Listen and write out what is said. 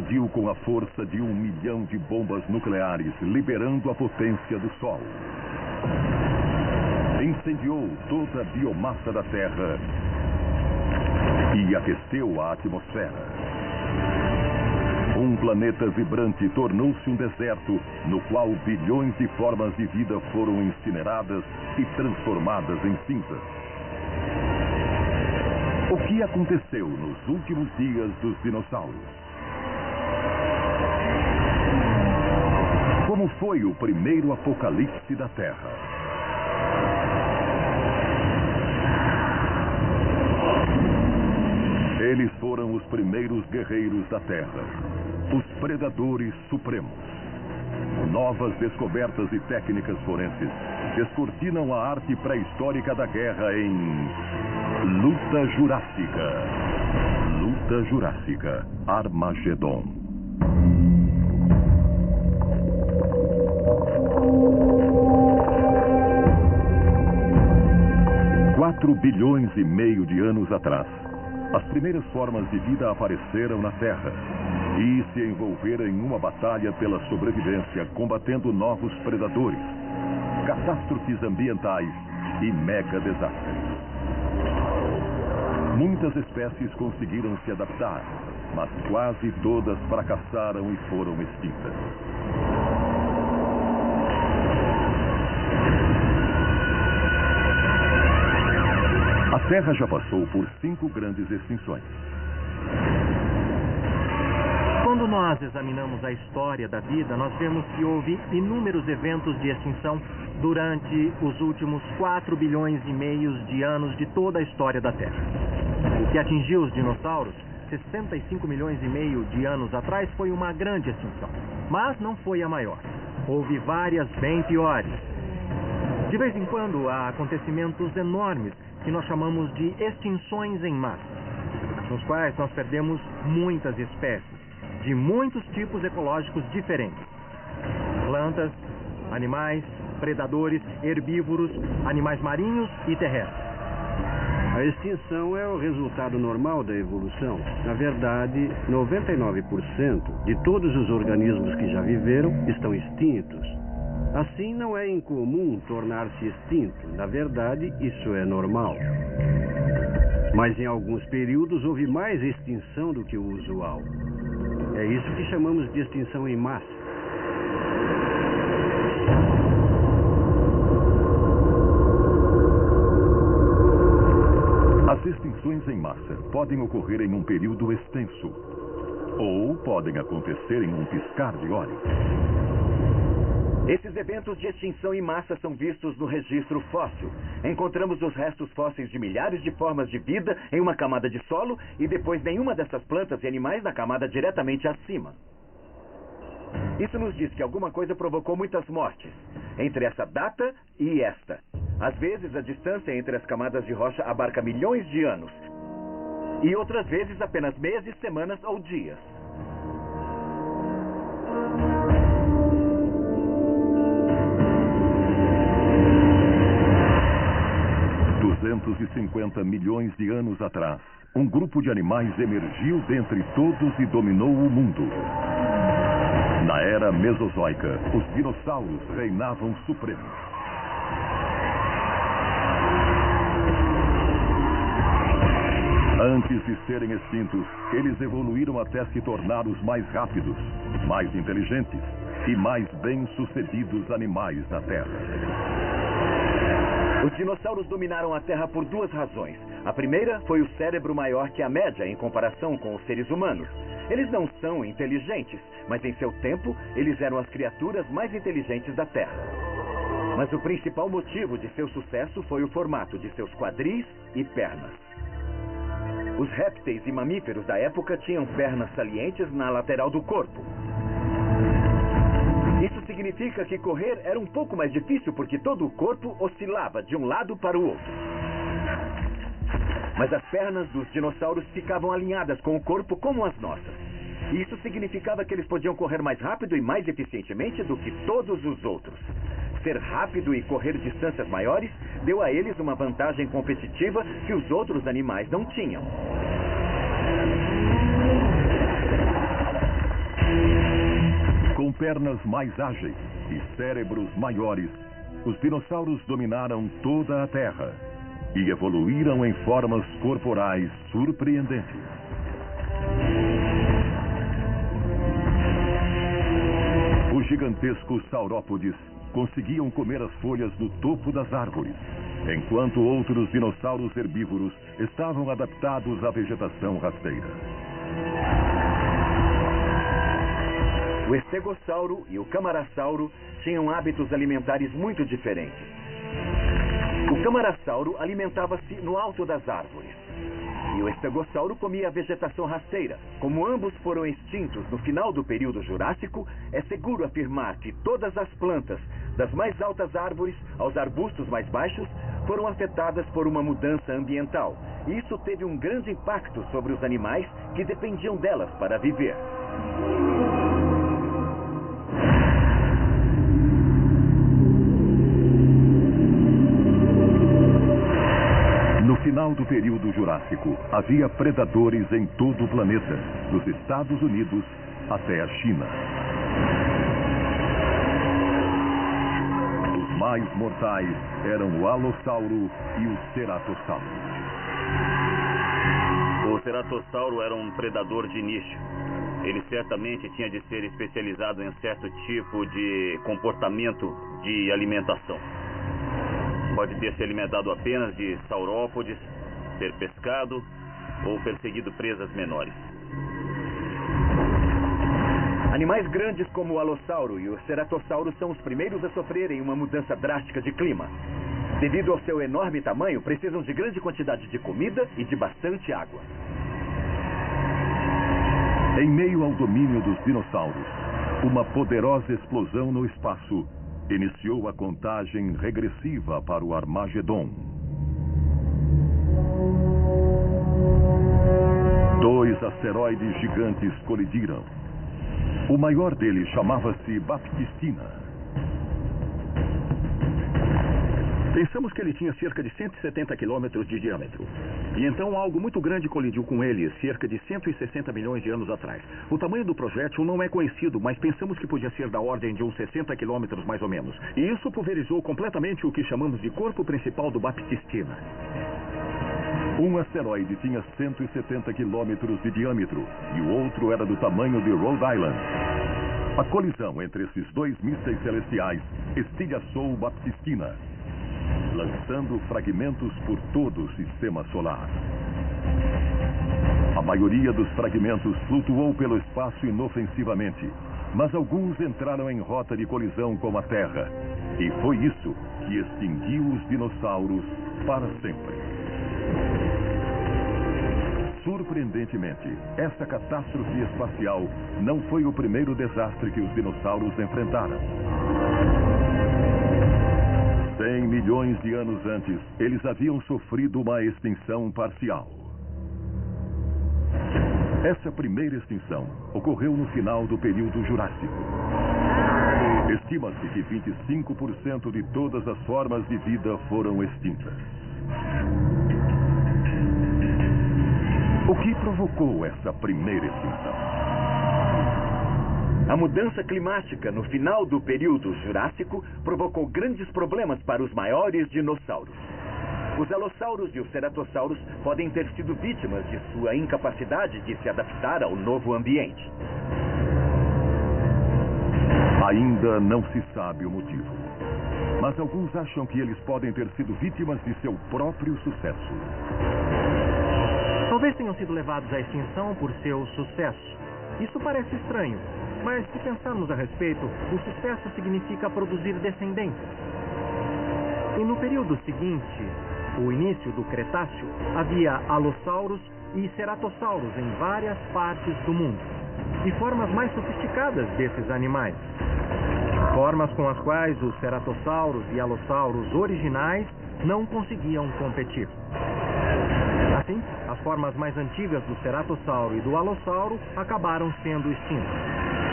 explodiu com a força de 1 milhão de bombas nucleares, liberando a potência do Sol. Incendiou toda a biomassa da Terra e aqueceu a atmosfera. Um planeta vibrante tornou-se um deserto, no qual bilhões de formas de vida foram incineradas e transformadas em cinzas. O que aconteceu nos últimos dias dos dinossauros? Como foi o primeiro apocalipse da Terra? Eles foram os primeiros guerreiros da Terra, os predadores supremos. Novas descobertas e técnicas forenses descortinam a arte pré-histórica da guerra em Luta Jurássica. Luta Jurássica. Armagedon. Quatro bilhões e meio de anos atrás, as primeiras formas de vida apareceram na Terra e se envolveram em uma batalha pela sobrevivência, combatendo novos predadores, catástrofes ambientais e mega desastres. Muitas espécies conseguiram se adaptar, mas quase todas fracassaram e foram extintas. A Terra já passou por 5 grandes extinções. Quando nós examinamos a história da vida, nós vemos que houve inúmeros eventos de extinção durante os últimos 4 bilhões e meio de anos de toda a história da Terra. O que atingiu os dinossauros 65 milhões e meio de anos atrás foi uma grande extinção, mas não foi a maior. Houve várias bem piores. De vez em quando há acontecimentos enormes que nós chamamos de extinções em massa, nos quais nós perdemos muitas espécies, de muitos tipos ecológicos diferentes. Plantas, animais, predadores, herbívoros, animais marinhos e terrestres. A extinção é o resultado normal da evolução. Na verdade, 99% de todos os organismos que já viveram estão extintos. Assim, não é incomum tornar-se extinto. Na verdade, isso é normal. Mas em alguns períodos houve mais extinção do que o usual. É isso que chamamos de extinção em massa. As extinções em massa podem ocorrer em um período extenso, ou podem acontecer em um piscar de olhos. Esses eventos de extinção em massa são vistos no registro fóssil. Encontramos os restos fósseis de milhares de formas de vida em uma camada de solo e depois nenhuma dessas plantas e animais na camada diretamente acima. Isso nos diz que alguma coisa provocou muitas mortes, entre essa data e esta. Às vezes, a distância entre as camadas de rocha abarca milhões de anos, e outras vezes apenas meses, semanas ou dias. $250 milhões de anos atrás, um grupo de animais emergiu dentre todos e dominou o mundo. Na era mesozoica, os dinossauros reinavam supremos. Antes de serem extintos, eles evoluíram até se tornar os mais rápidos, mais inteligentes e mais bem-sucedidos animais da Terra. Os dinossauros dominaram a Terra por 2 razões. A primeira foi o cérebro maior que a média em comparação com os seres humanos. Eles não são inteligentes, mas em seu tempo, eles eram as criaturas mais inteligentes da Terra. Mas o principal motivo de seu sucesso foi o formato de seus quadris e pernas. Os répteis e mamíferos da época tinham pernas salientes na lateral do corpo. Isso significa que correr era um pouco mais difícil porque todo o corpo oscilava de um lado para o outro. Mas as pernas dos dinossauros ficavam alinhadas com o corpo como as nossas. E isso significava que eles podiam correr mais rápido e mais eficientemente do que todos os outros. Ser rápido e correr distâncias maiores deu a eles uma vantagem competitiva que os outros animais não tinham. pernas mais ágeis e cérebros maiores, os dinossauros dominaram toda a Terra e evoluíram em formas corporais surpreendentes. Os gigantescos saurópodes conseguiam comer as folhas do topo das árvores, enquanto outros dinossauros herbívoros estavam adaptados à vegetação rasteira. O estegossauro e o camarasauro tinham hábitos alimentares muito diferentes. O camarasauro alimentava-se no alto das árvores. E o estegossauro comia a vegetação rasteira. Como ambos foram extintos no final do período Jurássico, é seguro afirmar que todas as plantas, das mais altas árvores aos arbustos mais baixos, foram afetadas por uma mudança ambiental. E isso teve um grande impacto sobre os animais que dependiam delas para viver. No final do período Jurássico, havia predadores em todo o planeta, dos Estados Unidos até a China. Os mais mortais eram o Alossauro e o Ceratossauro. O Ceratossauro era um predador de nicho. Ele certamente tinha de ser especializado em certo tipo de comportamento de alimentação. Pode ter se alimentado apenas de saurópodes, ter pescado ou perseguido presas menores. Animais grandes como o Alossauro e o Ceratossauro são os primeiros a sofrerem uma mudança drástica de clima. Devido ao seu enorme tamanho, precisam de grande quantidade de comida e de bastante água. Em meio ao domínio dos dinossauros, uma poderosa explosão no espaço iniciou a contagem regressiva para o Armagedon. 2 asteroides gigantes colidiram. O maior deles chamava-se Baptistina. Pensamos que ele tinha cerca de 170 quilômetros de diâmetro. E então algo muito grande colidiu com ele cerca de 160 milhões de anos atrás. O tamanho do projétil não é conhecido, mas pensamos que podia ser da ordem de uns 60 quilômetros mais ou menos. E isso pulverizou completamente o que chamamos de corpo principal do Baptistina. Um asteroide tinha 170 quilômetros de diâmetro e o outro era do tamanho de Rhode Island. A colisão entre esses 2 mísseis celestiais estilhaçou o Baptistina, lançando fragmentos por todo o sistema solar. A maioria dos fragmentos flutuou pelo espaço inofensivamente, mas alguns entraram em rota de colisão com a Terra. E foi isso que extinguiu os dinossauros para sempre. Surpreendentemente, essa catástrofe espacial não foi o primeiro desastre que os dinossauros enfrentaram. 100 milhões de anos antes, eles haviam sofrido uma extinção parcial. Essa primeira extinção ocorreu no final do período Jurássico. Estima-se que 25% de todas as formas de vida foram extintas. O que provocou essa primeira extinção? A mudança climática no final do período Jurássico provocou grandes problemas para os maiores dinossauros. Os alossauros e os ceratossauros podem ter sido vítimas de sua incapacidade de se adaptar ao novo ambiente. Ainda não se sabe o motivo, mas alguns acham que eles podem ter sido vítimas de seu próprio sucesso. Talvez tenham sido levados à extinção por seu sucesso. Isso parece estranho, mas se pensarmos a respeito, o sucesso significa produzir descendentes. E no período seguinte, o início do Cretáceo, havia alossauros e ceratossauros em várias partes do mundo, e formas mais sofisticadas desses animais. Formas com as quais os ceratossauros e alossauros originais não conseguiam competir. Assim, as formas mais antigas do ceratossauro e do alossauro acabaram sendo extintas.